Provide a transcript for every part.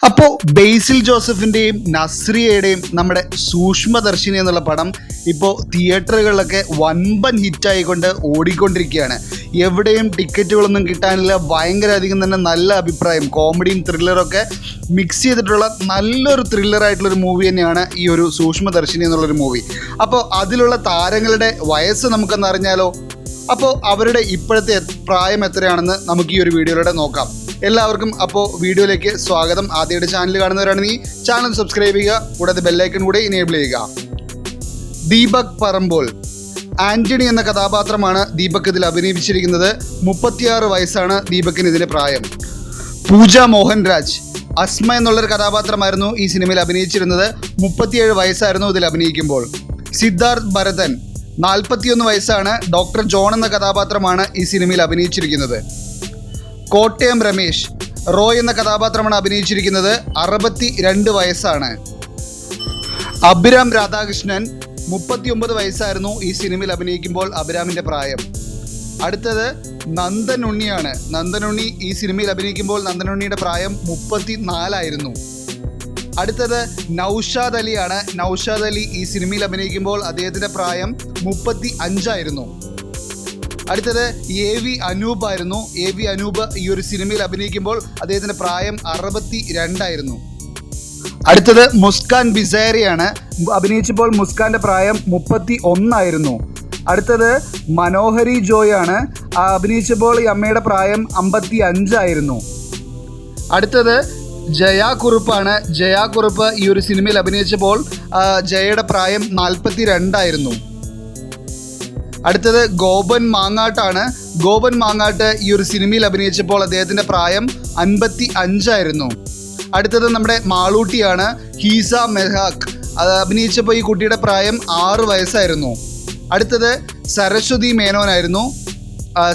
അപ്പോൾ ബേസിൽ ജോസഫിൻ്റെയും നസ്രിയയുടെയും നമ്മുടെ സൂക്ഷ്മദർശിനി എന്നുള്ള പടം ഇപ്പോൾ തിയേറ്ററുകളിലൊക്കെ വൻപൻ ഹിറ്റായിക്കൊണ്ട് ഓടിക്കൊണ്ടിരിക്കുകയാണ്. എവിടെയും ടിക്കറ്റുകളൊന്നും കിട്ടാനില്ല. ഭയങ്കര അധികം തന്നെ നല്ല അഭിപ്രായം. കോമഡിയും ത്രില്ലറൊക്കെ മിക്സ് ചെയ്തിട്ടുള്ള നല്ലൊരു ത്രില്ലറായിട്ടുള്ളൊരു മൂവി തന്നെയാണ് ഈ ഒരു സൂക്ഷ്മദർശിനി എന്നുള്ളൊരു മൂവി. അപ്പോൾ അതിലുള്ള താരങ്ങളുടെ വയസ്സ് നമുക്കൊന്ന് അറിഞ്ഞാലോ? അപ്പോൾ അവരുടെ ഇപ്പോഴത്തെ പ്രായം എത്രയാണെന്ന് നമുക്ക് ഈ ഒരു വീഡിയോയിലൂടെ നോക്കാം. എല്ലാവർക്കും അപ്പോൾ വീഡിയോയിലേക്ക് സ്വാഗതം. ആദ്യമായിട്ട് ചാനൽ കാണുന്നവരാണെങ്കിൽ ചാനൽ സബ്സ്ക്രൈബ് ചെയ്യുക, കൂടാതെ ബെല്ലൈക്കൺ കൂടെ ഇനേബിൾ ചെയ്യുക. ദീപക് പറമ്പോൾ ആന്റണി എന്ന കഥാപാത്രമാണ് ദീപക് ഇതിൽ അഭിനയിച്ചിരിക്കുന്നത്. 36 വയസ്സാണ് ദീപകിന് ഇതിൻ്റെ പ്രായം. പൂജ മോഹൻരാജ് അസ്മ എന്നുള്ളൊരു കഥാപാത്രമായിരുന്നു ഈ സിനിമയിൽ അഭിനയിച്ചിരുന്നത്. 37 വയസ്സായിരുന്നു ഇതിൽ അഭിനയിക്കുമ്പോൾ. സിദ്ധാർത്ഥ് ഭരതൻ 41 വയസ്സാണ്. ഡോക്ടർ ജോൺ എന്ന കഥാപാത്രമാണ് ഈ സിനിമയിൽ അഭിനയിച്ചിരിക്കുന്നത്. കോട്ടയം രമേശ് റോയ് എന്ന കഥാപാത്രമാണ് അഭിനയിച്ചിരിക്കുന്നത്. 62 വയസ്സാണ്. അഭിരാം രാധാകൃഷ്ണൻ 39 വയസ്സായിരുന്നു ഈ സിനിമയിൽ അഭിനയിക്കുമ്പോൾ അഭിരാമിൻ്റെ പ്രായം. അടുത്തത് നന്ദൻ ഉണ്ണിയാണ്. നന്ദൻ ഉണ്ണി ഈ സിനിമയിൽ അഭിനയിക്കുമ്പോൾ നന്ദൻ ഉണ്ണിയുടെ പ്രായം 34 ആയിരുന്നു. അടുത്തത് നൗഷാദ് അലിയാണ്. നൗഷാദ് അലി ഈ സിനിമയിൽ അഭിനയിക്കുമ്പോൾ അദ്ദേഹത്തിൻ്റെ പ്രായം 35 ആയിരുന്നു. അടുത്തത് AV അനൂപ് ആയിരുന്നു. AV അനൂപ് ഈ ഒരു സിനിമയിൽ അഭിനയിക്കുമ്പോൾ അദ്ദേഹത്തിൻ്റെ പ്രായം 62 ആയിരുന്നു. അടുത്തത് മുസ്കാൻ ബിസേരിയാണ്. അഭിനയിച്ചപ്പോൾ മുസ്കാൻ്റെ പ്രായം 31 ആയിരുന്നു. അടുത്തത് മനോഹരി ജോയ് ആണ്. അഭിനയിച്ചപ്പോൾ ഈ അമ്മയുടെ പ്രായം 55 ആയിരുന്നു. അടുത്തത് ജയാ കുറുപ്പാണ്. ജയാ കുറുപ്പ് ഈ ഒരു സിനിമയിൽ അഭിനയിച്ചപ്പോൾ ജയയുടെ പ്രായം 42 ആയിരുന്നു. അടുത്തത് ഗോപൻ മാങ്ങാട്ടാണ്. ഗോപൻ മാങ്ങാട്ട് ഈ ഒരു സിനിമയിൽ അഭിനയിച്ചപ്പോൾ അദ്ദേഹത്തിൻ്റെ പ്രായം 55 ആയിരുന്നു. അടുത്തത് നമ്മുടെ മാളൂട്ടിയാണ്. ഹീസ മെഹാക്ക് അഭിനയിച്ചപ്പോൾ ഈ കുട്ടിയുടെ പ്രായം 6 വയസ്സായിരുന്നു. അടുത്തത് സരസ്വതി മേനോനായിരുന്നു.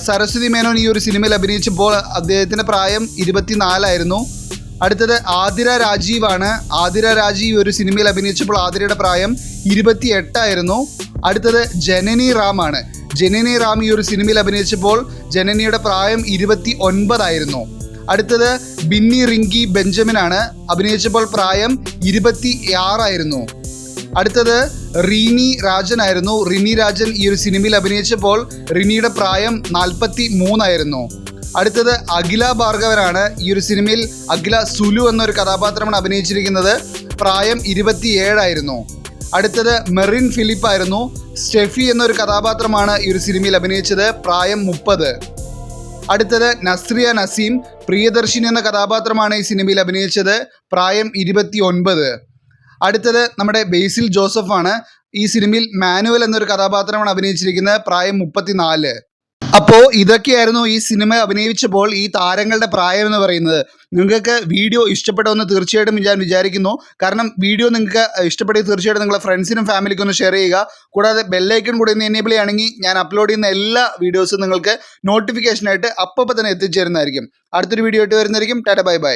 സരസ്വതി മേനോൻ ഈ ഒരു സിനിമയിൽ അഭിനയിച്ചപ്പോൾ അദ്ദേഹത്തിൻ്റെ പ്രായം 24 ആയിരുന്നു. അടുത്തത് ആതിര രാജീവാണ്. ആതിര രാജീവ് ഒരു സിനിമയിൽ അഭിനയിച്ചപ്പോൾ ആതിരയുടെ പ്രായം 28 ആയിരുന്നു. അടുത്തത് ജനനി റാം ആണ്. ജനനി റാം ഈ ഒരു സിനിമയിൽ അഭിനയിച്ചപ്പോൾ ജനനിയുടെ പ്രായം 29 ആയിരുന്നു. അടുത്തത് ബിന്നി റിങ്കി ബെഞ്ചമിൻ ആണ്. അഭിനയിച്ചപ്പോൾ പ്രായം 26 ആയിരുന്നു. അടുത്തത് റിനി രാജൻ ആയിരുന്നു. റിനി രാജൻ ഈ ഒരു സിനിമയിൽ അഭിനയിച്ചപ്പോൾ റിനിയുടെ പ്രായം 43 ആയിരുന്നു. അടുത്തത് അഖില ഭാർഗവനാണ്. ഈ ഒരു സിനിമയിൽ അഖില സുലു എന്നൊരു കഥാപാത്രമാണ് അഭിനയിച്ചിരിക്കുന്നത്. പ്രായം 27 ആയിരുന്നു. അടുത്തത് മെറിൻ ഫിലിപ്പ് ആയിരുന്നു. സ്റ്റെഫി എന്നൊരു കഥാപാത്രമാണ് ഈ ഒരു സിനിമയിൽ അഭിനയിച്ചത്. പ്രായം 30. അടുത്തത് നസ്രിയ നസീം പ്രിയദർശിനി എന്ന കഥാപാത്രമാണ് ഈ സിനിമയിൽ അഭിനയിച്ചത്. പ്രായം 29. അടുത്തത് നമ്മുടെ ബേസിൽ ജോസഫ് ആണ്. ഈ സിനിമയിൽ മാനുവൽ എന്നൊരു കഥാപാത്രമാണ് അഭിനയിച്ചിരിക്കുന്നത്. പ്രായം 34. അപ്പോൾ ഇതൊക്കെയായിരുന്നു ഈ സിനിമ അഭിനയിച്ചപ്പോൾ ഈ താരങ്ങളുടെ പ്രായം എന്ന് പറയുന്നത്. നിങ്ങൾക്ക് വീഡിയോ ഇഷ്ടപ്പെടുമെന്ന് തീർച്ചയായിട്ടും ഞാൻ വിചാരിക്കുന്നു. കാരണം വീഡിയോ നിങ്ങൾക്ക് ഇഷ്ടപ്പെടുക തീർച്ചയായിട്ടും നിങ്ങളുടെ ഫ്രണ്ട്സിനും ഫാമിലിക്കും ഒന്ന് ഷെയർ ചെയ്യുക. കൂടാതെ ബെല്ലൈക്കൺ കൂടി ഒന്ന് എനേബിൾ ചെയ്യുകയാണെങ്കിൽ ഞാൻ അപ്ലോഡ് ചെയ്യുന്ന എല്ലാ വീഡിയോസും നിങ്ങൾക്ക് നോട്ടിഫിക്കേഷനായിട്ട് അപ്പോൾ തന്നെ എത്തിച്ചേരുന്നതായിരിക്കും. അടുത്തൊരു വീഡിയോ ആയിട്ട് വരുന്നതായിരിക്കും. Tata bye bye.